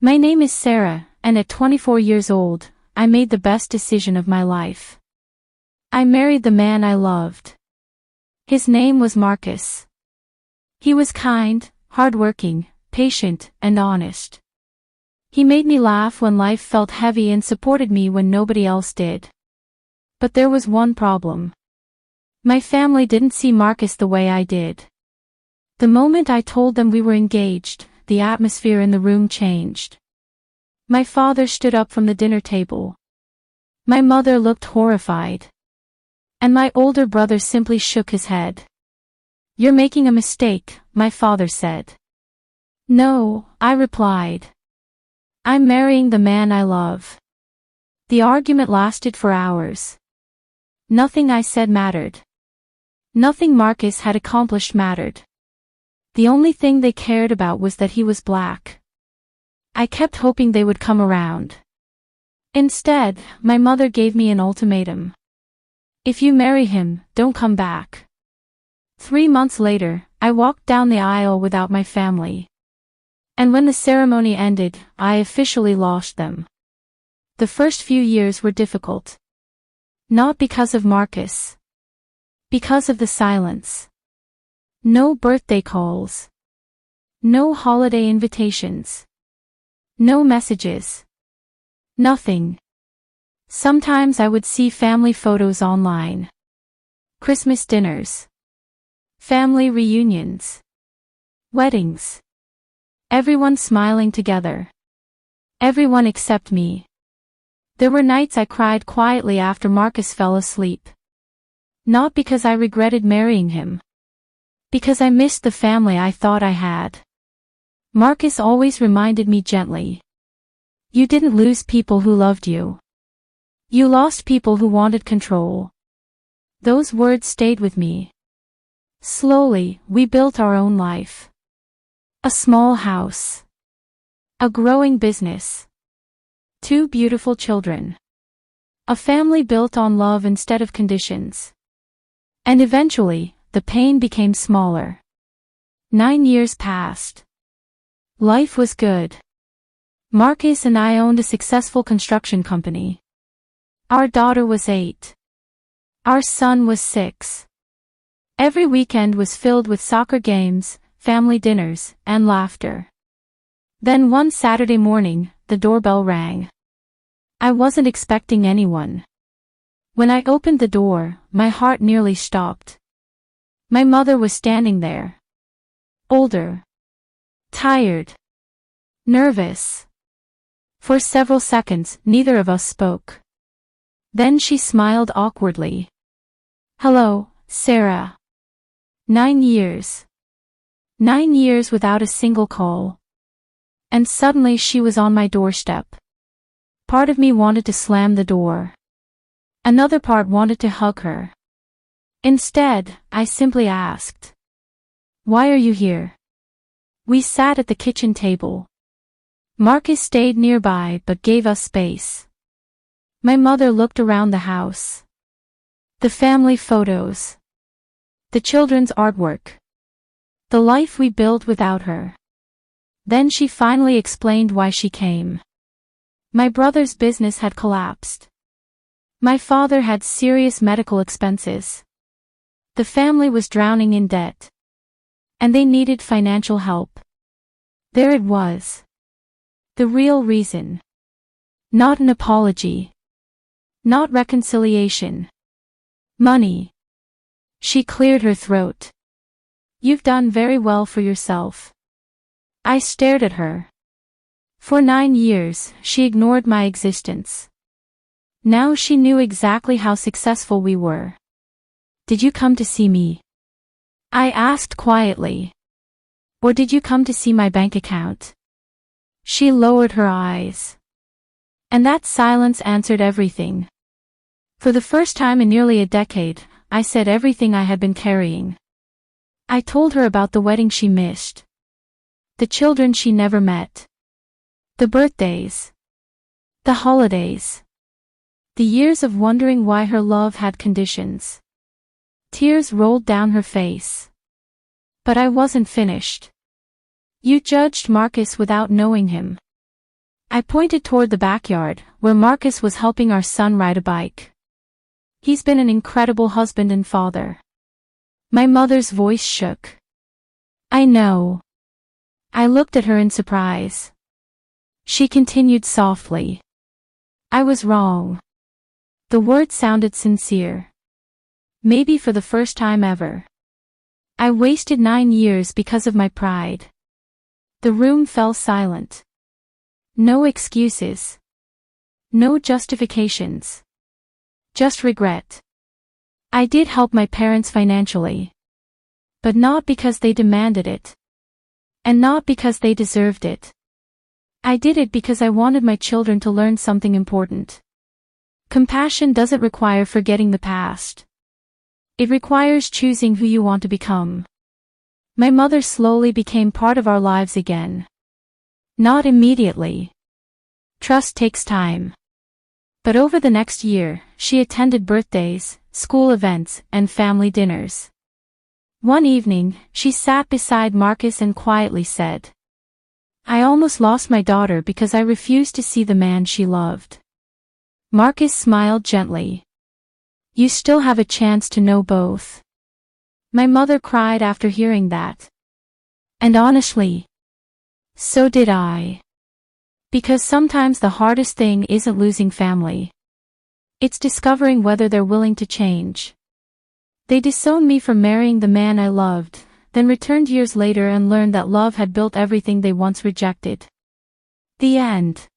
My name is Sarah, and at 24 years old, I made the best decision of my life. I married the man I loved. His name was Marcus. He was kind, hardworking, patient, and honest. He made me laugh when life felt heavy and supported me when nobody else did. But there was one problem. My family didn't see Marcus the way I did. The moment I told them we were engaged, the atmosphere in the room changed. My father stood up from the dinner table. My mother looked horrified. And my older brother simply shook his head. "You're making a mistake," my father said. "No," I replied. "I'm marrying the man I love." The argument lasted for hours. Nothing I said mattered. Nothing Marcus had accomplished mattered. The only thing they cared about was that he was black. I kept hoping they would come around. Instead, my mother gave me an ultimatum. "If you marry him, don't come back." 3 months later, I walked down the aisle without my family. And when the ceremony ended, I officially lost them. The first few years were difficult. Not because of Marcus. Because of the silence. No birthday calls. No holiday invitations. No messages. Nothing. Sometimes I would see family photos online. Christmas dinners. Family reunions. Weddings. Everyone smiling together. Everyone except me. There were nights I cried quietly after Marcus fell asleep. Not because I regretted marrying him. Because I missed the family I thought I had. Marcus always reminded me gently. "You didn't lose people who loved you. You lost people who wanted control." Those words stayed with me. Slowly, we built our own life. A small house. A growing business. 2 beautiful children. A family built on love instead of conditions. And eventually, the pain became smaller. 9 years passed. Life was good. Marcus and I owned a successful construction company. Our daughter was 8. Our son was 6. Every weekend was filled with soccer games, family dinners, and laughter. Then one Saturday morning, the doorbell rang. I wasn't expecting anyone. When I opened the door, my heart nearly stopped. My mother was standing there. Older. Tired. Nervous. For several seconds, neither of us spoke. Then she smiled awkwardly. "Hello, Sarah." 9 years. 9 years without a single call. And suddenly she was on my doorstep. Part of me wanted to slam the door. Another part wanted to hug her. Instead, I simply asked, "Why are you here?" We sat at the kitchen table. Marcus stayed nearby but gave us space. My mother looked around the house. The family photos. The children's artwork. The life we built without her. Then she finally explained why she came. My brother's business had collapsed. My father had serious medical expenses. The family was drowning in debt. And they needed financial help. There it was. The real reason. Not an apology. Not reconciliation. Money. She cleared her throat. "You've done very well for yourself." I stared at her. For 9 years, she ignored my existence. Now she knew exactly how successful we were. "Did you come to see me?" I asked quietly. "Or did you come to see my bank account?" She lowered her eyes. And that silence answered everything. For the first time in nearly a decade, I said everything I had been carrying. I told her about the wedding she missed. The children she never met. The birthdays. The holidays. The years of wondering why her love had conditions. Tears rolled down her face. But I wasn't finished. "You judged Marcus without knowing him." I pointed toward the backyard, where Marcus was helping our son ride a bike. He's been an incredible husband and father. My mother's voice shook. I know. I looked at her in surprise. She continued softly. I was wrong. The words sounded sincere. Maybe for the first time ever. I wasted 9 years because of my pride. The room fell silent. No excuses. No justifications. Just regret. I did help my parents financially. But not because they demanded it. And not because they deserved it. I did it because I wanted my children to learn something important. Compassion doesn't require forgetting the past. It requires choosing who you want to become. My mother slowly became part of our lives again. Not immediately. Trust takes time. But over the next year, she attended birthdays, school events, and family dinners. One evening, she sat beside Marcus and quietly said, I almost lost my daughter because I refused to see the man she loved. Marcus smiled gently. You still have a chance to know both. My mother cried after hearing that. And honestly, so did I. Because sometimes the hardest thing isn't losing family. It's discovering whether they're willing to change. They disowned me from marrying the man I loved, then returned years later and learned that love had built everything they once rejected. The end.